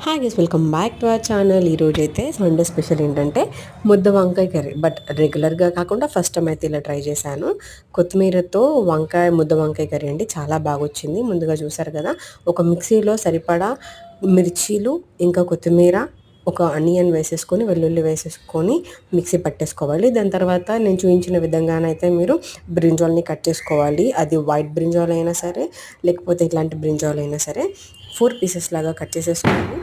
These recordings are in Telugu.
Hi guys, welcome back to our channel. ఈరోజైతే సండే స్పెషల్ ఏంటంటే ముద్ద వంకాయ కర్రీ. బట్ రెగ్యులర్గా కాకుండా ఫస్ట్ టైం అయితే ఇలా ట్రై చేశాను. కొత్తిమీరతో ముద్ద వంకాయ కర్రీ అండి, చాలా బాగా వచ్చింది. ముందుగా చూసారు కదా, ఒక మిక్సీలో సరిపడా మిర్చీలు, ఇంకా కొత్తిమీర, ఒక ఆనియన్ వేసేసుకొని, వెల్లుల్లి వేసేసుకొని మిక్సీ పట్టేసుకోవాలి. దాని తర్వాత నేను చూపించిన విధంగానైతే మీరు బ్రింజాల్ని కట్ చేసుకోవాలి. అది వైట్ బ్రింజాల్ అయినా సరే, లేకపోతే ఇట్లాంటి బ్రింజాల్ అయినా సరే 4 పీసెస్ లాగా కట్ చేసేసుకోండి.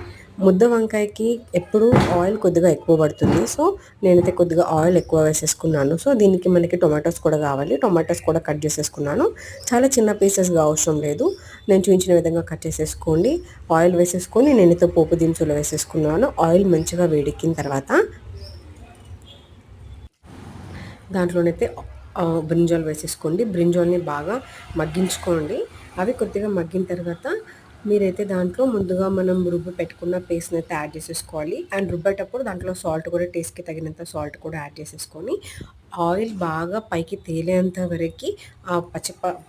ముద్ద వంకాయకి ఎప్పుడు ఆయిల్ కొద్దిగా ఎక్కువ పడుతుంది. సో నేనైతే కొద్దిగా ఆయిల్ ఎక్కువ వేసేసుకున్నాను. సో దీనికి మనకి టొమాటోస్ కూడా కావాలి. టొమాటోస్ కూడా కట్ చేసేసుకున్నాను. చాలా చిన్న పీసెస్గా అవసరం లేదు. నేను చూపించిన విధంగా కట్ చేసేసుకోండి. ఆయిల్ వేసేసుకొని నేనైతే పోపు దినుసులు వేసేసుకున్నాను. ఆయిల్ మంచిగా వేడెక్కిన తర్వాత దాంట్లోనైతే బ్రింజాల్ వేసేసుకోండి. బ్రింజాల్ని బాగా మగ్గించుకోండి. అవి కొద్దిగా మగ్గిన తర్వాత మీరైతే దాంట్లో ముందుగా మనం రుబ్బి పెట్టుకున్న పేస్ట్ని అయితే యాడ్ చేసేసుకోవాలి. అండ్ రుబ్బేటప్పుడు దాంట్లో సాల్ట్ కూడా, టేస్ట్కి తగినంత సాల్ట్ కూడా యాడ్ చేసేసుకొని ఆయిల్ బాగా పైకి తేలేంత వరకు ఆ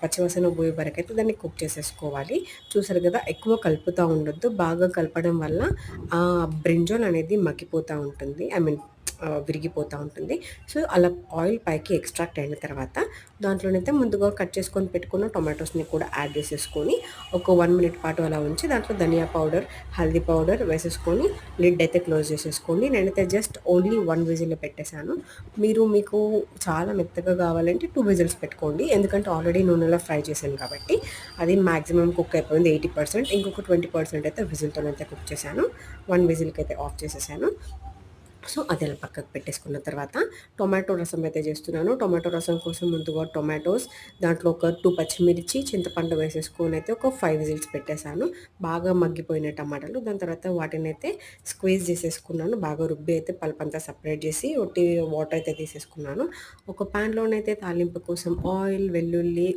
పచ్చివాసన పోయే వరకు అయితే దాన్ని కుక్ చేసేసుకోవాలి. చూసారు కదా, ఎక్కువ కలుపుతూ ఉండొద్దు. బాగా కలపడం వల్ల ఆ బ్రింజాల్ అనేది మగ్గిపోతూ ఉంటుంది, విరిగిపోతూ ఉంటుంది. సో అలా ఆయిల్ పైకి ఎక్స్ట్రాక్ట్ అయిన తర్వాత దాంట్లోనైతే ముందుగా కట్ చేసుకొని పెట్టుకున్న టొమాటోస్ని కూడా యాడ్ చేసేసుకొని ఒక 1 మినిట్ పాటు అలా ఉంచి దాంట్లో ధనియా పౌడర్, హల్దీ పౌడర్ వేసేసుకొని లిడ్ అయితే క్లోజ్ చేసేసుకోండి. నేనైతే జస్ట్ ఓన్లీ 1 విజిల్ పెట్టేశాను. మీకు చాలా మెత్తగా కావాలంటే 2 విజిల్స్ పెట్టుకోండి. ఎందుకంటే ఆల్రెడీ నూనెలో ఫ్రై చేశాను కాబట్టి అది మ్యాక్సిమం కుక్ అయిపోయింది 80%. ఇంకొక 20% అయితే విజిల్తోనైతే కుక్ చేశాను. 1 విజిల్కి అయితే ఆఫ్ చేసేసాను. సో అది అలా పక్కకు పెట్టేసుకున్న తర్వాత టొమాటో రసం అయితే చేస్తున్నాను. టొమాటో రసం కోసం ముందుగా టొమాటోస్, దాంట్లో ఒక 2 పచ్చిమిర్చి, చింతపండు వేసేసుకొని అయితే ఒక 5 విజిల్స్ పెట్టేశాను. బాగా మగ్గిపోయిన టమాటాలు. దాని తర్వాత వాటిని అయితే స్క్వీజ్ చేసేసుకున్నాను. బాగా రుబ్బి అయితే పల్పంతా సపరేట్ చేసి ఒట్టి వాటర్ అయితే తీసేసుకున్నాను. ఒక ప్యాన్లోనైతే తాలింపు కోసం ఆయిల్, వెల్లుల్లి,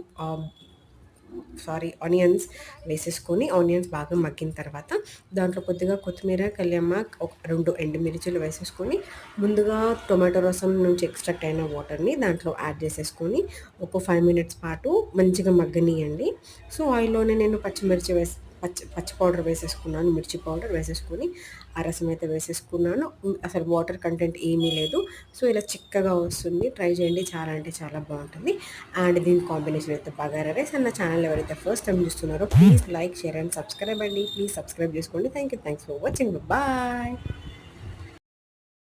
ఆనియన్స్ వేసేసుకొని ఆనియన్స్ బాగా మగ్గిన తర్వాత దాంట్లో కొద్దిగా కొత్తిమీర, కళ్యామాక్, ఒక 2 ఎండుమిర్చిలు వేసేసుకొని ముందుగా టొమాటో రసం నుంచి ఎక్స్ట్రాక్ట్ అయిన వాటర్ని దాంట్లో యాడ్ చేసేసుకొని ఒక 5 మినిట్స్ పాటు మంచిగా మగ్గనియండి. సో ఆయిల్లోనే నేను పచ్చి పౌడర్ వేసేసుకున్నాను, మిర్చి పౌడర్ వేసేసుకొని ఆ రసం అయితే వేసేసుకున్నాను. అసలు వాటర్ కంటెంట్ ఏమీ లేదు. సో ఇలా చిక్కగా వస్తుంది. ట్రై చేయండి, చాలా అంటే చాలా బాగుంటుంది. అండ్ దీని కాంబినేషన్ అయితే బగారా రైస్. అండ్ నా ఛానల్ ఎవరైతే ఫస్ట్ టైం చూస్తున్నారో please like, share and subscribe అండి. ప్లీజ్ సబ్స్క్రైబ్ చేసుకోండి. Thanks for watching. బాయ్.